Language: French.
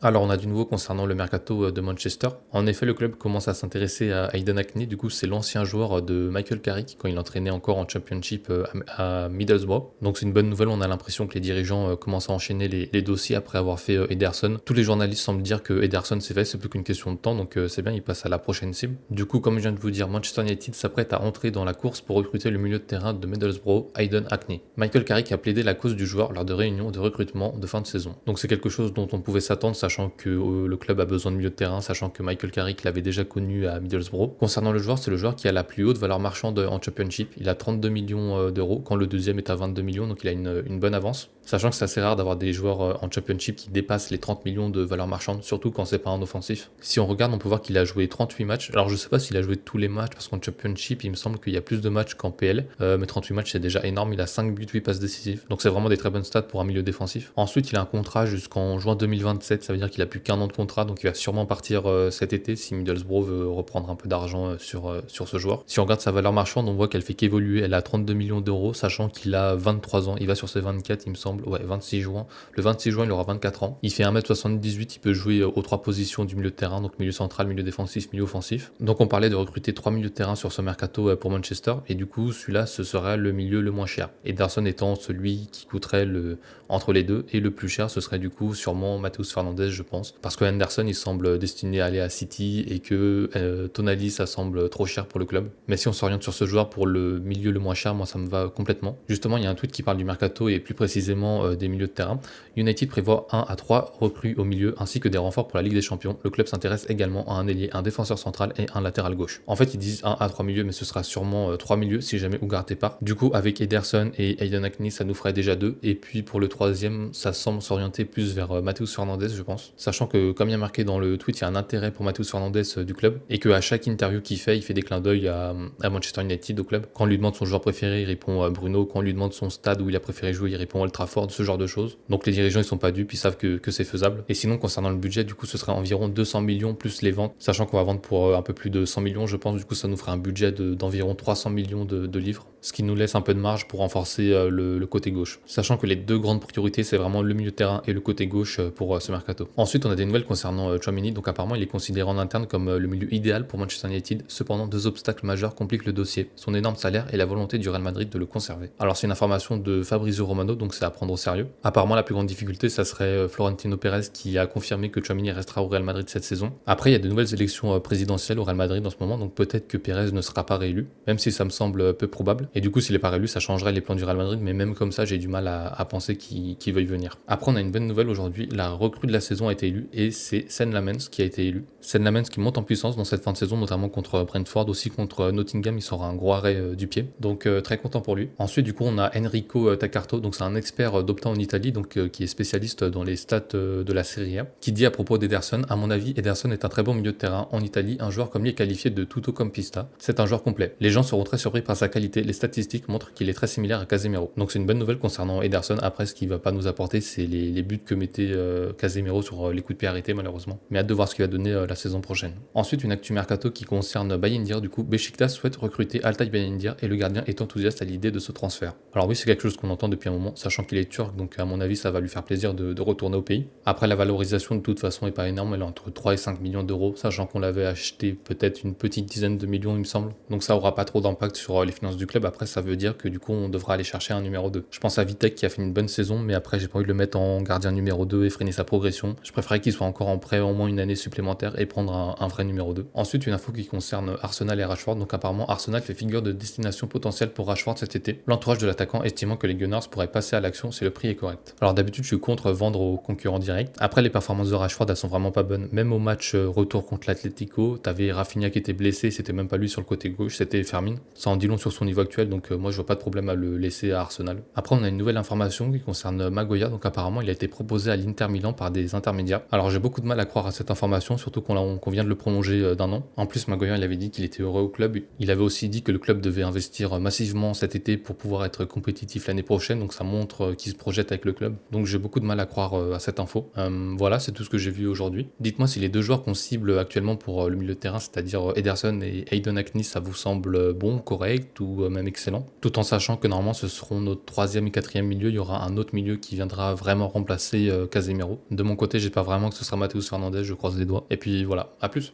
Alors, on a du nouveau concernant le mercato de Manchester. En effet, le club commence à s'intéresser à Aiden Hackney. Du coup, c'est l'ancien joueur de Michael Carrick quand il entraînait encore en Championship à Middlesbrough. Donc, c'est une bonne nouvelle. On a l'impression que les dirigeants commencent à enchaîner les dossiers après avoir fait Ederson. Tous les journalistes semblent dire que Ederson c'est fait, c'est plus qu'une question de temps. Donc, c'est bien, il passe à la prochaine cible. Du coup, comme je viens de vous dire, Manchester United s'apprête à entrer dans la course pour recruter le milieu de terrain de Middlesbrough, Aiden Hackney. Michael Carrick a plaidé la cause du joueur lors de réunions de recrutement de fin de saison. Donc, c'est quelque chose dont on pouvait s'attendre, sachant que le club a besoin de milieu de terrain, sachant que Michael Carrick l'avait déjà connu à Middlesbrough. Concernant le joueur, c'est le joueur qui a la plus haute valeur marchande en Championship. Il a 32 millions d'euros, quand le deuxième est à 22 millions, donc il a une bonne avance. Sachant que c'est assez rare d'avoir des joueurs en Championship qui dépassent les 30 millions de valeur marchande, surtout quand c'est pas un offensif. Si on regarde, on peut voir qu'il a joué 38 matchs. Alors je sais pas s'il a joué tous les matchs, parce qu'en Championship, il me semble qu'il y a plus de matchs qu'en PL. Mais 38 matchs, c'est déjà énorme. Il a 5 buts, 8 passes décisives. Donc c'est vraiment des très bonnes stats pour un milieu défensif. Ensuite, il a un contrat jusqu'en juin 2027. Ça veut dire qu'il a plus qu'un an de contrat, donc il va sûrement partir cet été si Middlesbrough veut reprendre un peu d'argent sur ce joueur. Si on regarde sa valeur marchande, on voit qu'elle fait qu'évoluer. Elle a 32 millions d'euros, sachant qu'il a 23 ans. Il va sur ses 24, il me semble. Ouais, 26 juin. Le 26 juin, il aura 24 ans. Il fait 1m78, il peut jouer aux trois positions du milieu de terrain, donc milieu central, milieu défensif, milieu offensif. Donc on parlait de recruter 3 milieux de terrain sur ce mercato pour Manchester, et du coup, celui-là, ce serait le milieu le moins cher. Ederson étant celui qui coûterait entre les deux, et le plus cher, ce serait du coup sûrement Matheus Fernandes, je pense. Parce que Henderson, il semble destiné à aller à City, et que Tonali, ça semble trop cher pour le club. Mais si on s'oriente sur ce joueur pour le milieu le moins cher, moi ça me va complètement. Justement, il y a un tweet qui parle du mercato, et plus précisément des milieux de terrain. United prévoit 1 à 3 recrues au milieu ainsi que des renforts pour la Ligue des Champions. Le club s'intéresse également à un ailier, un défenseur central et un latéral gauche. En fait, ils disent 1 à 3 milieux, mais ce sera sûrement 3 milieux si jamais Ugarte part. Du coup, avec Ederson et Aiden Hackney, ça nous ferait déjà 2. Et puis pour le troisième, ça semble s'orienter plus vers Matheus Fernandes, je pense. Sachant que, comme il y a marqué dans le tweet, il y a un intérêt pour Matheus Fernandes du club et qu'à chaque interview qu'il fait, il fait des clins d'œil à Manchester United au club. Quand on lui demande son joueur préféré, il répond Bruno. Quand on lui demande son stade où il a préféré jouer, il répond Old Trafford, ce genre de choses. Donc les dirigeants ils sont pas dupes, ils savent que c'est faisable. Et sinon concernant le budget, du coup ce serait environ 200 millions plus les ventes, sachant qu'on va vendre pour un peu plus de 100 millions je pense, du coup ça nous ferait un budget d'environ 300 millions de livres, ce qui nous laisse un peu de marge pour renforcer le côté gauche. Sachant que les deux grandes priorités c'est vraiment le milieu de terrain et le côté gauche pour ce mercato. Ensuite on a des nouvelles concernant Tchouaméni, donc apparemment il est considéré en interne comme le milieu idéal pour Manchester United, cependant deux obstacles majeurs compliquent le dossier, son énorme salaire et la volonté du Real Madrid de le conserver. Alors c'est une information de Fabrizio Romano, donc c'est à prendre au sérieux. Apparemment la plus grande difficulté ça serait Florentino Pérez qui a confirmé que Tchouaméni restera au Real Madrid cette saison. Après il y a de nouvelles élections présidentielles au Real Madrid en ce moment, donc peut-être que Pérez ne sera pas réélu, même si ça me semble peu probable. Et du coup s'il n'est pas réélu ça changerait les plans du Real Madrid, mais même comme ça j'ai du mal à penser qu'il veuille venir. Après on a une bonne nouvelle aujourd'hui, la recrue de la saison a été élue et c'est Sen Lamens qui a été élu. Sen Lamens qui monte en puissance dans cette fin de saison, notamment contre Brentford, aussi contre Nottingham, il sera un gros arrêt du pied, donc très content pour lui. Ensuite du coup on a Enrico Taccarto, donc c'est un expert d'Opta en Italie, donc qui est spécialiste dans les stats de la Serie A, qui dit à propos d'Ederson: à mon avis Ederson est un très bon milieu de terrain en Italie, un joueur comme lui est qualifié de tuttocampista, c'est un joueur complet. Les gens seront très surpris par sa qualité, les statistiques montrent qu'il est très similaire à Casemiro. Donc c'est une bonne nouvelle concernant Ederson. Après ce qu'il va pas nous apporter c'est les buts que mettait Casemiro sur les coups de pied arrêtés malheureusement, mais hâte de voir ce qu'il va donner la saison prochaine. Ensuite une actu mercato qui concerne Bayindir, du coup Beşiktaş souhaite recruter Altay Bayindir et le gardien est enthousiaste à l'idée de ce transfert. Alors oui c'est quelque chose qu'on entend depuis un moment, sachant qu'il est turc, donc à mon avis ça va lui faire plaisir de retourner au pays. Après la valorisation de toute façon est pas énorme, elle est entre 3 et 5 millions d'euros, sachant qu'on l'avait acheté peut-être une petite dizaine de millions il me semble, donc ça aura pas trop d'impact sur les finances du club. Après ça veut dire que du coup on devra aller chercher un numéro 2. Je pense à Vitek qui a fait une bonne saison, mais après j'ai pas envie de le mettre en gardien numéro 2 et freiner sa progression. Je préférerais qu'il soit encore en prêt au moins une année supplémentaire et prendre un vrai numéro 2. Ensuite une info qui concerne Arsenal et Rashford, donc apparemment Arsenal fait figure de destination potentielle pour Rashford cet été, l'entourage de l'attaquant estimant que les Gunners pourraient passer à l'action si le prix est correct. Alors d'habitude je suis contre vendre aux concurrents directs. Après les performances de Rashford elles sont vraiment pas bonnes, même au match retour contre l'Atlético, t'avais Rafinha qui était blessé, c'était même pas lui sur le côté gauche, c'était Fermin. Ça en dit long sur son niveau actuel, donc moi je vois pas de problème à le laisser à Arsenal. Après on a une nouvelle information qui concerne Maguire, donc apparemment il a été proposé à l'Inter Milan par des intermédiaires. Alors j'ai beaucoup de mal à croire à cette information, surtout qu'on vient de le prolonger d'un an. En plus Maguire il avait dit qu'il était heureux au club, il avait aussi dit que le club devait investir massivement cet été pour pouvoir être compétitif l'année prochaine, donc ça montre qu'il se projette avec le club. Donc j'ai beaucoup de mal à croire à cette info. Voilà, c'est tout ce que j'ai vu aujourd'hui. Dites-moi si les deux joueurs qu'on cible actuellement pour le milieu de terrain, c'est-à-dire Ederson et Aiden Hackney, ça vous semble bon, correct ou même même excellent, tout en sachant que normalement ce seront notre troisième et quatrième milieu, il y aura un autre milieu qui viendra vraiment remplacer Casemiro. De mon côté, j'espère vraiment que ce sera Matheus Fernandes, je croise les doigts. Et puis voilà, à plus.